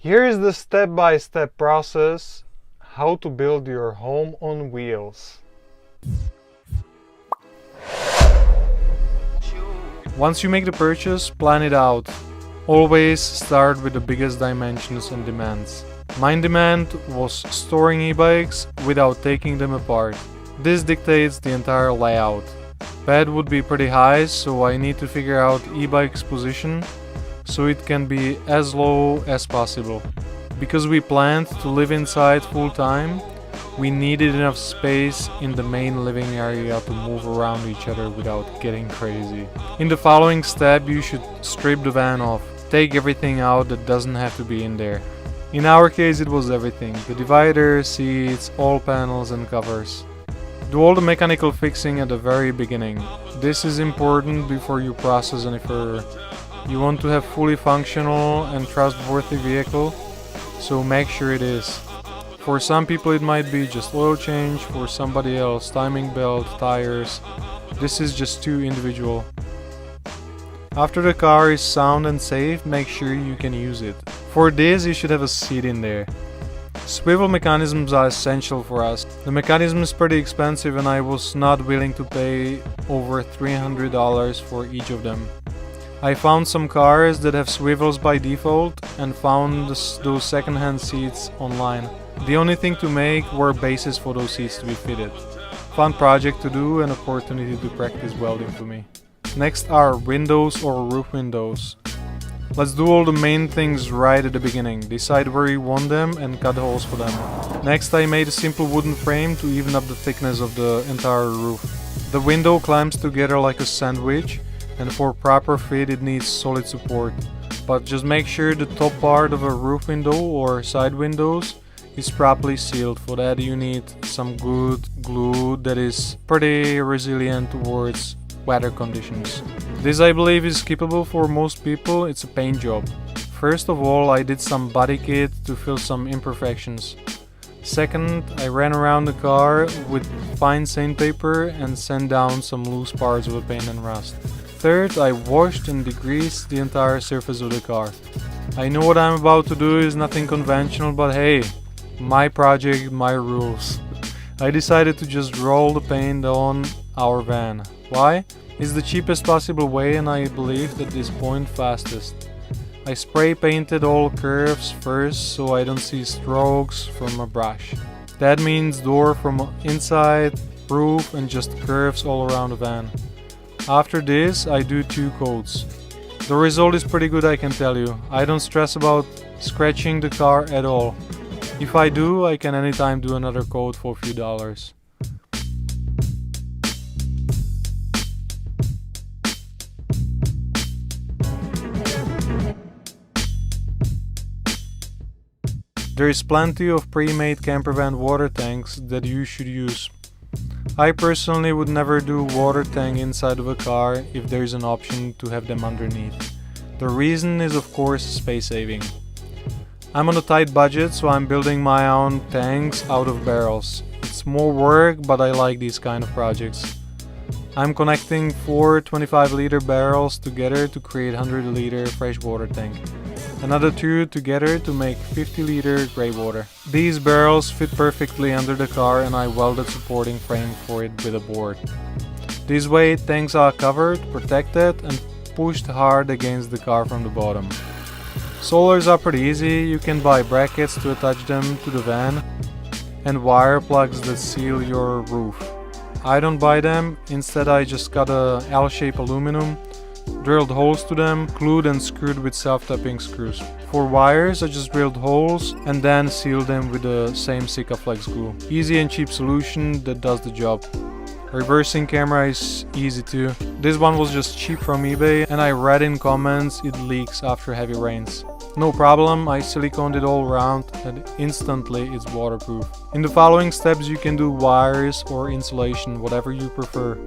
Here is the step-by-step process how to build your home on wheels. Once you make the purchase, plan it out. Always start with the biggest dimensions and demands. My demand was storing e-bikes without taking them apart. This dictates the entire layout. Bed would be pretty high, so I need to figure out e-bike's position so it can be as low as possible. Because we planned to live inside full time, we needed enough space in the main living area to move around each other without getting crazy. In the following step, you should strip the van off. Take everything out that doesn't have to be in there. In our case, it was everything: the divider, seats, all panels and covers. Do all the mechanical fixing at the very beginning. This is important before you process any further. You want to have fully functional and trustworthy vehicle, so make sure it is. For some people it might be just oil change, for somebody else timing belt, tires. This is just too individual. After the car is sound and safe, make sure you can use it. For this you should have a seat in there. Swivel mechanisms are essential for us. The mechanism is pretty expensive and I was not willing to pay over $300 for each of them. I found some cars that have swivels by default and found those second-hand seats online. The only thing to make were bases for those seats to be fitted. Fun project to do and opportunity to practice welding for me. Next are windows or roof windows. Let's do all the main things right at the beginning. Decide where you want them and cut holes for them. Next I made a simple wooden frame to even up the thickness of the entire roof. The window climbs together like a sandwich, and for proper fit it needs solid support. But just make sure the top part of a roof window or side windows is properly sealed. For that you need some good glue that is pretty resilient towards weather conditions. This I believe is skippable for most people. It's a paint job. First of all, I did some body kit to fill some imperfections. Second, I ran around the car with fine sandpaper and sand down some loose parts of the paint and rust. Third, I washed and degreased the entire surface of the car. I know what I'm about to do is nothing conventional, but hey, my project, my rules. I decided to just roll the paint on our van. Why? It's the cheapest possible way and I believe at this point fastest. I spray painted all curves first so I don't see strokes from a brush. That means door from inside, roof and just curves all around the van. After this I do 2 coats. The result is pretty good, I can tell you. I don't stress about scratching the car at all. If I do, I can anytime do another coat for a few dollars. There is plenty of pre-made campervan water tanks that you should use. I personally would never do water tank inside of a car if there is an option to have them underneath. The reason is of course space saving. I'm on a tight budget, so I'm building my own tanks out of barrels. It's more work, but I like these kind of projects. I'm connecting 4 25-liter barrels together to create 100-liter freshwater tank. Another 2 together to make 50-liter grey water. These barrels fit perfectly under the car and I welded supporting frame for it with a board. This way tanks are covered, protected and pushed hard against the car from the bottom. Solars are pretty easy. You can buy brackets to attach them to the van and wire plugs that seal your roof. I don't buy them, instead I just got a L-shaped aluminum, drilled holes to them, glued and screwed with self-tapping screws. For wires I just drilled holes and then sealed them with the same Sikaflex glue. Easy and cheap solution that does the job. Reversing camera is easy too. This one was just cheap from eBay and I read in comments it leaks after heavy rains. No problem, I siliconed it all around and instantly it's waterproof. In the following steps you can do wires or insulation, whatever you prefer.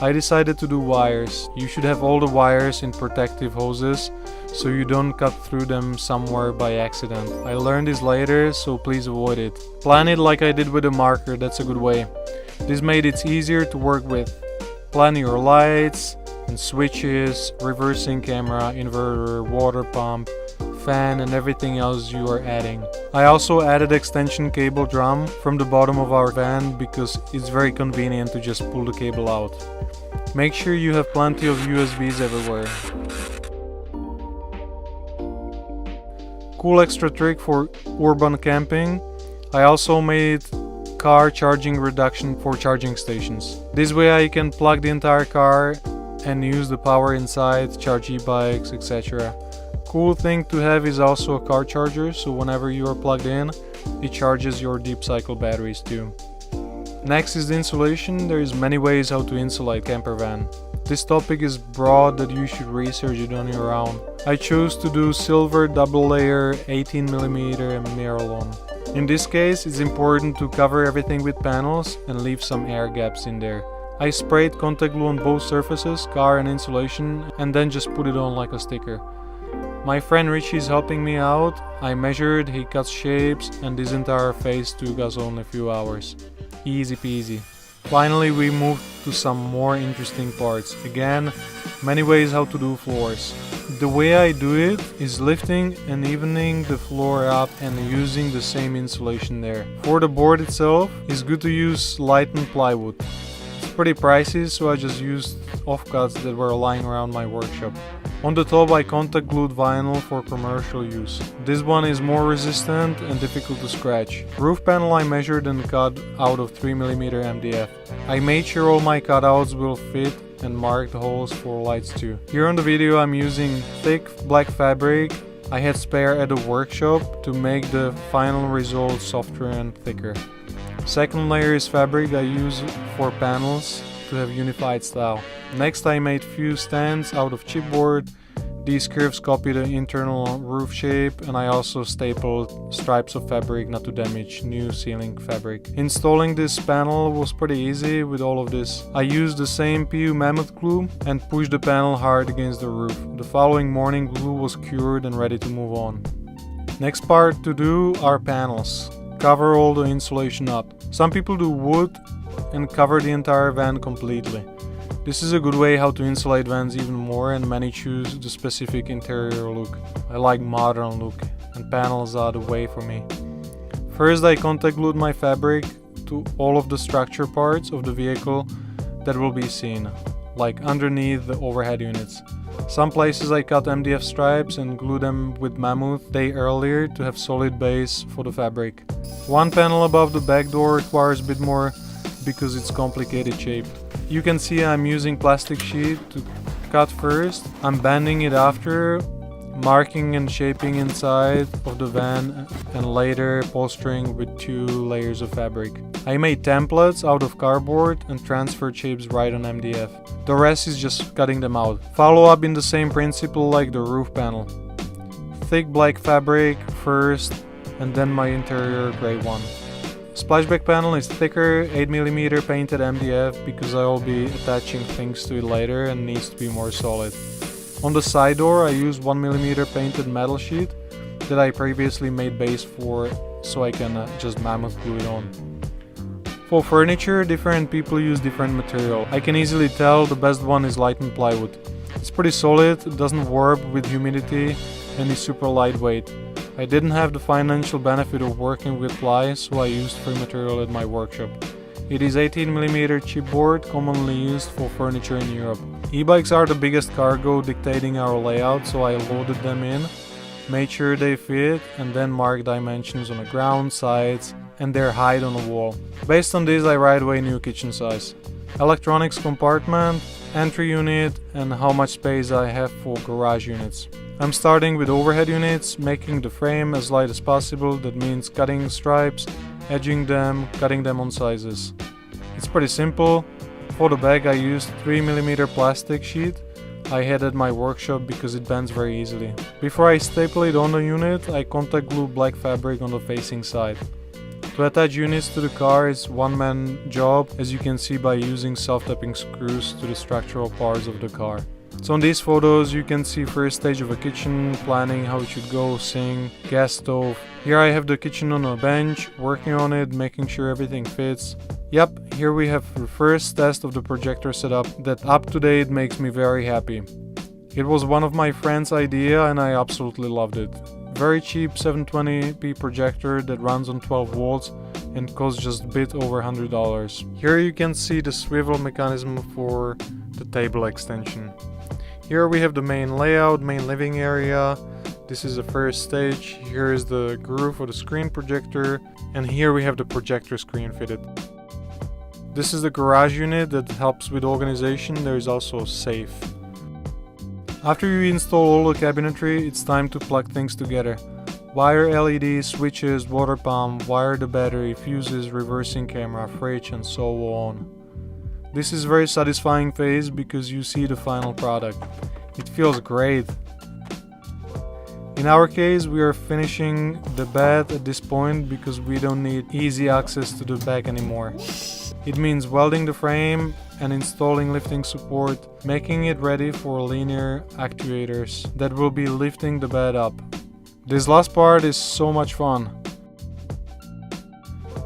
I decided to do wires. You should have all the wires in protective hoses so you don't cut through them somewhere by accident. I learned this later, so please avoid it. Plan it like I did with a marker, that's a good way. This made it easier to work with. Plan your lights and switches, reversing camera, inverter, water pump, fan and everything else you are adding. I also added extension cable drum from the bottom of our van because it's very convenient to just pull the cable out. Make sure you have plenty of USBs everywhere. Cool extra trick for urban camping, I also made car charging reduction for charging stations. This way I can plug the entire car and use the power inside, charge e-bikes, etc. Cool thing to have is also a car charger, so whenever you are plugged in, it charges your deep cycle batteries too. Next is the insulation. There is many ways how to insulate camper van. This topic is broad that you should research it on your own. I chose to do silver double layer 18mm and Miralon. In this case, it's important to cover everything with panels and leave some air gaps in there. I sprayed contact glue on both surfaces, car and insulation, and then just put it on like a sticker. My friend Richie is helping me out. I measured, he cut shapes, and this entire phase took us only a few hours. Easy peasy. Finally, we moved to some more interesting parts. Again, many ways how to do floors. The way I do it is lifting and evening the floor up and using the same insulation there. For the board itself, it's good to use lightened plywood. It's pretty pricey, so I just used offcuts that were lying around my workshop. On the top I contact glued vinyl for commercial use. This one is more resistant and difficult to scratch. Roof panel I measured and cut out of 3mm MDF. I made sure all my cutouts will fit and marked the holes for lights too. Here on the video I'm using thick black fabric I had spare at the workshop to make the final result softer and thicker. Second layer is fabric I use for panels to have unified style. Next I made few stands out of chipboard. These curves copy the internal roof shape, and I also stapled stripes of fabric not to damage new ceiling fabric. Installing this panel was pretty easy with all of this. I used the same PU Mammoth glue and pushed the panel hard against the roof. The following morning glue was cured and ready to move on. Next part to do are panels. Cover all the insulation up. Some people do wood and cover the entire van completely. This is a good way how to insulate vans even more, and many choose the specific interior look. I like modern look, and panels are the way for me. First I contact glued my fabric to all of the structure parts of the vehicle that will be seen, like underneath the overhead units. Some places I cut MDF stripes and glue them with Mammoth day earlier to have solid base for the fabric. One panel above the back door requires a bit more because it's complicated shape. You can see I'm using plastic sheet to cut first. I'm bending it after, marking and shaping inside of the van, and later polstering with 2 layers of fabric. I made templates out of cardboard and transferred shapes right on MDF. The rest is just cutting them out. Follow up in the same principle like the roof panel. Thick black fabric first, and then my interior gray one. Splashback panel is thicker, 8mm painted MDF because I will be attaching things to it later and needs to be more solid. On the side door I used 1mm painted metal sheet that I previously made base for, so I can just Mammoth glue it on. For furniture, different people use different material. I can easily tell the best one is lightened plywood. It's pretty solid, it doesn't warp with humidity, and is super lightweight. I didn't have the financial benefit of working with ply, so I used free material at my workshop. It is 18mm chipboard, commonly used for furniture in Europe. E-bikes are the biggest cargo dictating our layout, so I loaded them in, made sure they fit, and then marked dimensions on the ground, sides, and their height on the wall. Based on this I right away knew kitchen size, electronics compartment, entry unit, and how much space I have for garage units. I'm starting with overhead units, making the frame as light as possible. That means cutting stripes, edging them, cutting them on sizes. It's pretty simple. For the back I used 3mm plastic sheet I had at my workshop because it bends very easily. Before I staple it on the unit, I contact glue black fabric on the facing side. To attach units to the car is one-man job, as you can see by using self-tapping screws to the structural parts of the car. So on these photos you can see first stage of a kitchen, planning how it should go, sink, gas stove. Here I have the kitchen on a bench, working on it, making sure everything fits. Yep, here we have the first test of the projector setup that up to date makes me very happy. It was one of my friend's idea and I absolutely loved it. Very cheap 720p projector that runs on 12 volts and costs just a bit over $100. Here you can see the swivel mechanism for the table extension. Here we have the main layout, main living area. This is the first stage. Here is the groove for the screen projector, and here we have the projector screen fitted. This is the garage unit that helps with organization. There is also a safe. After you install all the cabinetry, it's time to plug things together. Wire LEDs, switches, water pump, wire the battery, fuses, reversing camera, fridge, and so on. This is a very satisfying phase because you see the final product. It feels great. In our case, we are finishing the bed at this point because we don't need easy access to the back anymore. It means welding the frame and installing lifting support, making it ready for linear actuators that will be lifting the bed up. This last part is so much fun.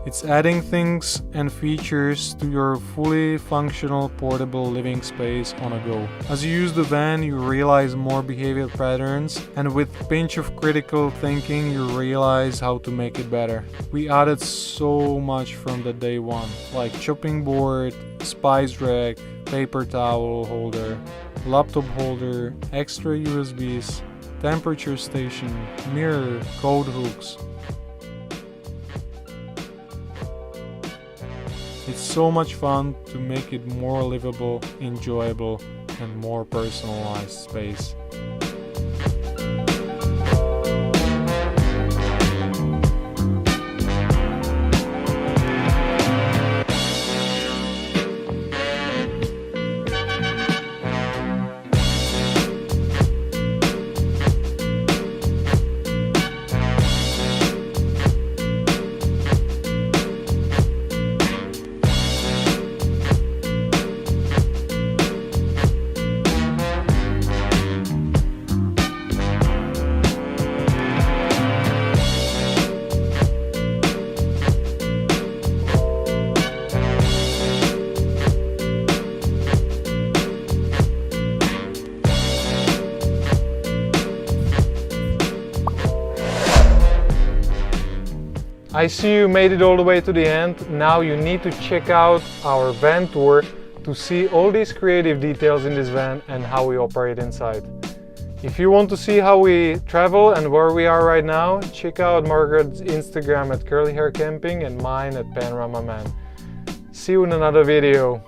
It's adding things and features to your fully functional portable living space on a go. As you use the van, you realize more behavior patterns, and with a pinch of critical thinking, you realize how to make it better. We added so much from the day one, like chopping board, spice rack, paper towel holder, laptop holder, extra USBs, temperature station, mirror, code hooks. It's so much fun to make it more livable, enjoyable, and more personalized space. I see you made it all the way to the end. Now you need to check out our van tour to see all these creative details in this van and how we operate inside. If you want to see how we travel and where we are right now, check out Margaret's Instagram at Curly Hair Camping and mine at Panorama Man. See you in another video.